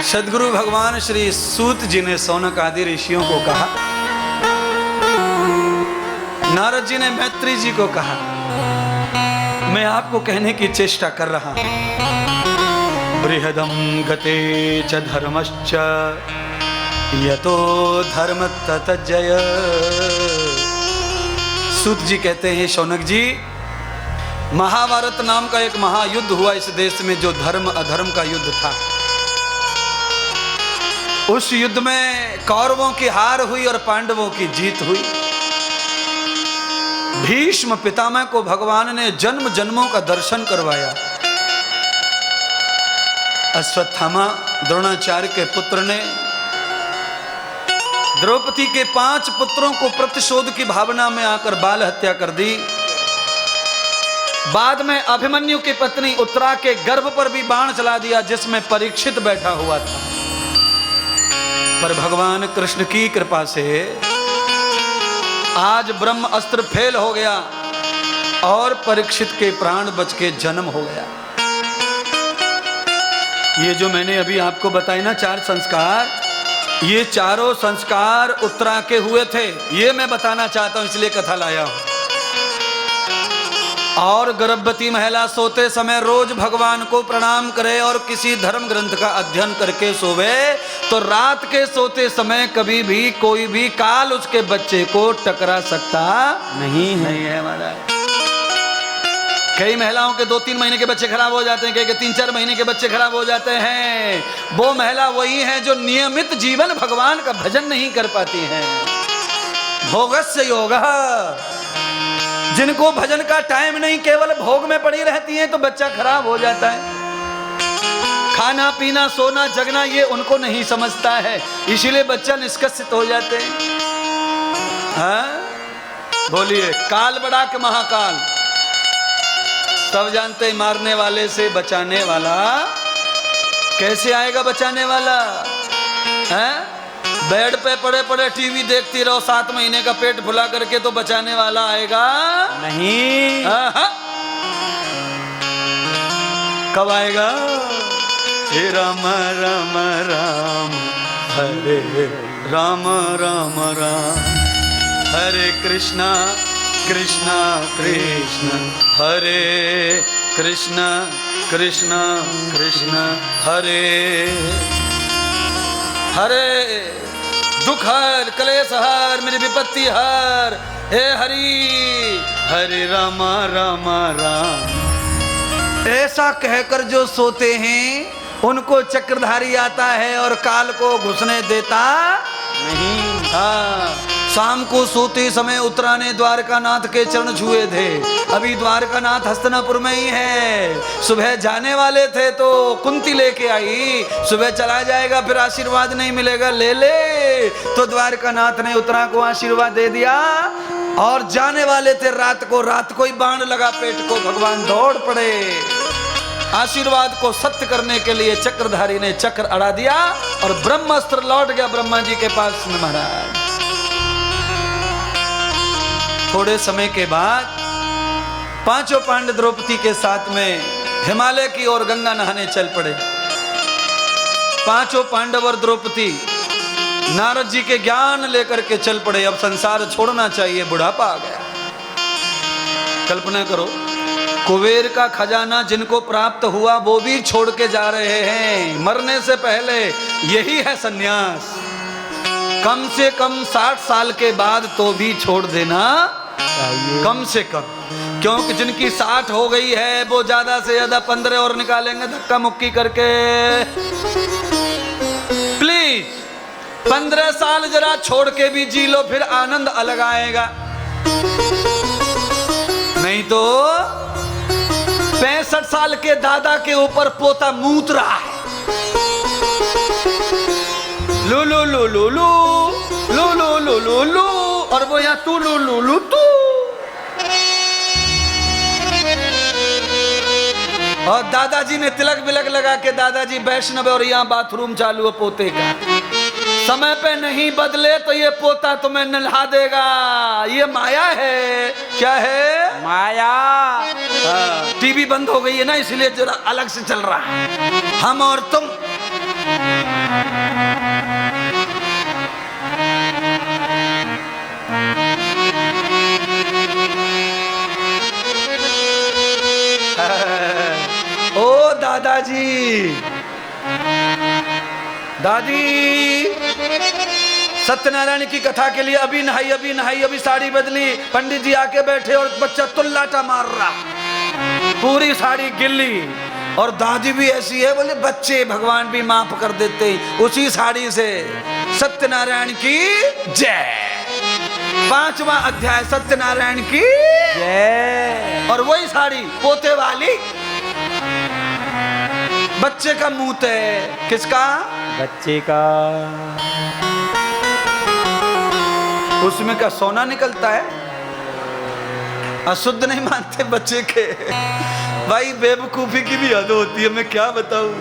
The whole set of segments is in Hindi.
सद्गुरु भगवान श्री सूत जी ने शौनक आदि ऋषियों को कहा, नारद जी ने मैत्री जी को कहा, मैं आपको कहने की चेष्टा कर रहा हूं। बृहदम गते च धर्मश्च यतो धर्म ततजय। सूत जी कहते हैं, शौनक जी, महाभारत नाम का एक महायुद्ध हुआ इस देश में, जो धर्म अधर्म का युद्ध था। उस युद्ध में कौरवों की हार हुई और पांडवों की जीत हुई। भीष्म पितामह को भगवान ने जन्म जन्मों का दर्शन करवाया। अश्वत्थामा द्रोणाचार्य के पुत्र ने द्रौपदी के 5 पुत्रों को प्रतिशोध की भावना में आकर बाल हत्या कर दी। बाद में अभिमन्यु की पत्नी उत्तरा के गर्भ पर भी बाण चला दिया, जिसमें परीक्षित बैठा हुआ था। पर भगवान कृष्ण की कृपा से आज ब्रह्म अस्त्र फेल हो गया और परीक्षित के प्राण बच के जन्म हो गया। ये जो मैंने अभी आपको बताए ना 4 संस्कार, ये चारों संस्कार उत्तरा के हुए थे। ये मैं बताना चाहता हूं, इसलिए कथा लाया हूं। और गर्भवती महिला सोते समय रोज भगवान को प्रणाम करे और किसी धर्म ग्रंथ का अध्ययन करके सोवे, तो रात के सोते समय कभी भी कोई भी काल उसके बच्चे को टकरा सकता नहीं है महाराज। कई महिलाओं के 2-3 महीने के बच्चे खराब हो जाते हैं, कई के 3-4 महीने के बच्चे खराब हो जाते हैं। वो महिला वही है जो नियमित जीवन भगवान का भजन नहीं कर पाती हैं। भोगस्य योगः, जिनको भजन का टाइम नहीं, केवल भोग में पड़ी रहती हैं, तो बच्चा खराब हो जाता है। खाना पीना सोना जगना ये उनको नहीं समझता है, इसीलिए बच्चा निष्कसित हो जाते हैं। हाँ? बोलिए, काल बड़ा के महाकाल। सब जानते हैं, मारने वाले से बचाने वाला कैसे आएगा? बचाने वाला है? बेड पे पड़े पड़े टीवी देखती रहो 7 महीने का पेट फुला करके, तो बचाने वाला आएगा नहीं। कब आएगा? हे राम राम राम हरे राम राम राम हरे कृष्णा कृष्णा कृष्ण हरे कृष्णा कृष्णा कृष्ण हरे हरे। दुख हर, क्लेश हर, मेरी विपत्ति हर, हे हरि हरे राम राम राम। ऐसा कहकर जो सोते हैं उनको चक्रधारी आता है और काल को घुसने देता नहीं। हाँ, शाम को सोते समय उत्तरा ने द्वारकानाथ के चरण छुए थे। अभी द्वारकानाथ हस्तिनापुर में ही है। सुबह जाने वाले थे तो कुंती लेके आई, सुबह चला जाएगा फिर आशीर्वाद नहीं मिलेगा, ले ले। तो द्वारकानाथ ने उत्तरा को आशीर्वाद दे दिया और जाने वाले थे रात को ही बाण लगा पेट को। भगवान दौड़ पड़े आशीर्वाद को सत्य करने के लिए। चक्रधारी ने चक्र अड़ा दिया और ब्रह्मास्त्र लौट गया ब्रह्मा जी के पास में महाराज। थोड़े समय के बाद 5 पांडव द्रौपदी के साथ में हिमालय की ओर गंगा नहाने चल पड़े। 5 पांडव और द्रौपदी नारद जी के ज्ञान लेकर के चल पड़े। अब संसार छोड़ना चाहिए, बुढ़ापा आ गया। कल्पना करो, कुबेर का खजाना जिनको प्राप्त हुआ वो भी छोड़ के जा रहे हैं। मरने से पहले यही है सन्यास। कम से कम 60 साल के बाद तो भी छोड़ देना चाहिए, कम से कम। क्योंकि जिनकी 60 हो गई है वो ज्यादा से ज्यादा 15 और निकालेंगे धक्का मुक्की करके। प्लीज 15 साल जरा छोड़ के भी जी लो, फिर आनंद अलग आएगा। नहीं तो 65 साल के दादा के ऊपर पोता मूत रहा है। लू लू लू लू लू लू लू लू लू लू, और वो यहाँ तू लू लू लू तू। और दादाजी ने तिलक बिलक लगा के, दादाजी वैष्णव, और यहाँ बाथरूम चालू है पोते का। समय पे नहीं बदले तो ये पोता तुम्हें नल्हा देगा। ये माया है। क्या है? माया। टीवी बंद हो गई है ना, इसलिए जरा अलग से चल रहा है। हम और तुम ओ दादाजी, दादी, सत्यनारायण की कथा के लिए अभी नहाई, अभी साड़ी बदली, पंडित जी आके बैठे और बच्चा तुल्लाटा मार रहा, पूरी साड़ी गिल्ली। और दादी भी ऐसी है, बोले बच्चे भगवान भी माफ कर देते उसी साड़ी से। सत्यनारायण की जय। 5वां अध्याय सत्यनारायण की जय। और वही साड़ी पोते वाली, बच्चे का मुंह है। किसका? बच्चे का। उसमें का सोना निकलता है। अशुद्ध नहीं मानते बच्चे के। भाई बेवकूफी की भी हद होती है, मैं क्या बताऊं।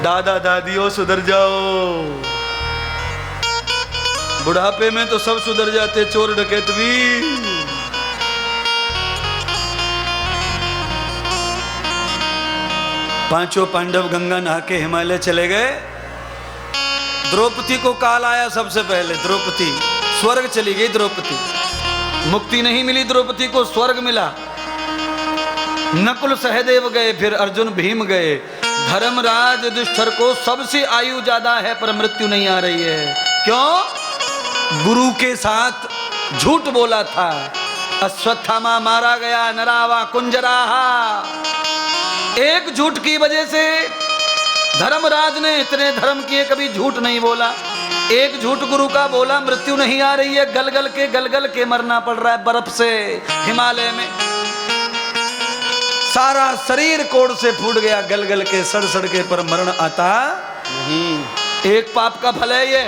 दादा दादियों सुधर जाओ, बुढ़ापे में तो सब सुधर जाते, चोर डकैत भी। पांचों पांडव गंगा नहा के हिमालय चले गए। द्रौपदी को काल आया सबसे पहले। द्रौपदी स्वर्ग चली गई। द्रौपदी मुक्ति नहीं मिली, द्रौपदी को स्वर्ग मिला। नकुल सहदेव गए, फिर अर्जुन भीम गए। धर्मराज युधिष्ठिर को सबसे आयु ज्यादा है पर मृत्यु नहीं आ रही है। क्यों? गुरु के साथ झूठ बोला था। अश्वत्थामा मारा गया, नरावा कुंजराहा। एक झूठ की वजह से धर्मराज ने इतने धर्म किए, कभी झूठ नहीं बोला। एक झूठ गुरु का बोला, मृत्यु नहीं आ रही है, गल गल के मरना पड़ रहा है बर्फ से हिमालय में। सारा शरीर कोड़ से फूट गया, गल गल के सड़ सड़ के, पर मरण आता नहीं। एक पाप का फल है ये।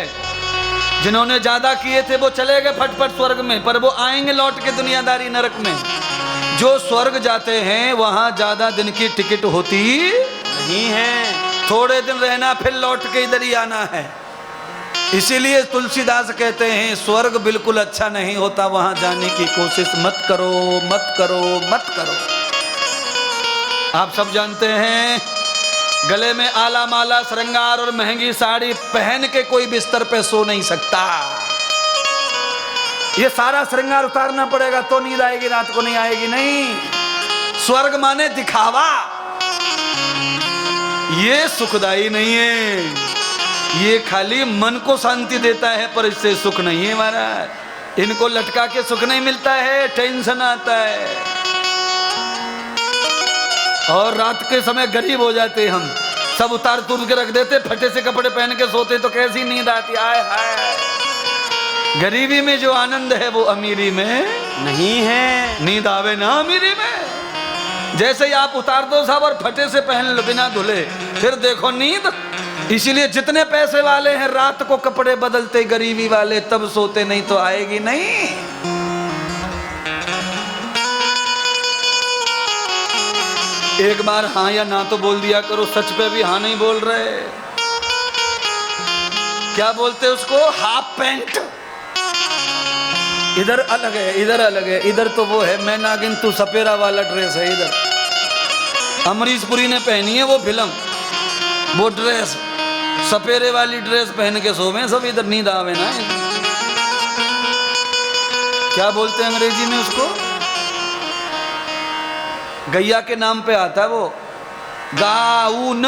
जिन्होंने ज्यादा किए थे वो चले गए फटफट स्वर्ग में, पर वो आएंगे लौट के दुनियादारी नरक में। जो स्वर्ग जाते हैं वहां ज्यादा दिन की टिकट होती नहीं है, थोड़े दिन रहना फिर लौट के इधर ही आना है। इसीलिए तुलसीदास कहते हैं स्वर्ग बिल्कुल अच्छा नहीं होता, वहां जाने की कोशिश मत करो, मत करो, मत करो। आप सब जानते हैं गले में आला माला श्रृंगार और महंगी साड़ी पहन के कोई बिस्तर पे सो नहीं सकता। ये सारा श्रृंगार उतारना पड़ेगा तो नींद आएगी, रात को नहीं आएगी। नहीं, स्वर्ग माने दिखावा, ये सुखदाई नहीं है। ये खाली मन को शांति देता है पर इससे सुख नहीं है महाराज। इनको लटका के सुख नहीं मिलता है, टेंशन आता है। और रात के समय गरीब हो जाते हम, सब उतार तुर के रख देते, फटे से कपड़े पहन के सोते तो कैसी नींद आती। आए हाय, गरीबी में जो आनंद है वो अमीरी में नहीं है। नींद आवे ना अमीरी में। जैसे ही आप उतार दो साहब और फटे से पहन लो बिना धुले, फिर देखो नींद। इसीलिए जितने पैसे वाले हैं रात को कपड़े बदलते, गरीबी वाले तब सोते, नहीं तो आएगी नहीं। एक बार हाँ या ना तो बोल दिया करो, सच पे भी हाँ नहीं बोल रहे। क्या बोलते उसको? Half pant. इधर अलग है, इधर अलग है। इधर तो वो है मैं नागिन तू सपेरा वाला ड्रेस है। इधर अमरीश पुरी ने पहनी है वो फिल्म, वो ड्रेस, सपेरे वाली ड्रेस पहन के सोवे सब। इधर नींद आवे ना। क्या बोलते हैं अंग्रेजी में उसको? गैया के नाम पे आता है वो, गाउन।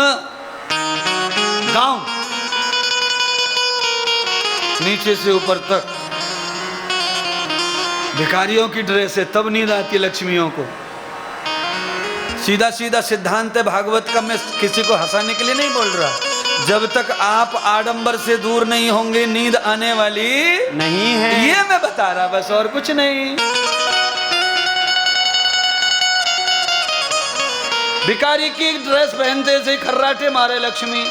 गाउन नीचे से ऊपर तक भिखारियों की ड्रेस है, तब नींद आती है लक्ष्मियों को। सीधा सीधा सिद्धांत है भागवत का। मैं किसी को हंसाने के लिए नहीं बोल रहा। जब तक आप आडंबर से दूर नहीं होंगे नींद आने वाली नहीं है, ये मैं बता रहा, बस और कुछ नहीं। भिखारी की ड्रेस पहनते से खर्राटे मारे लक्ष्मी।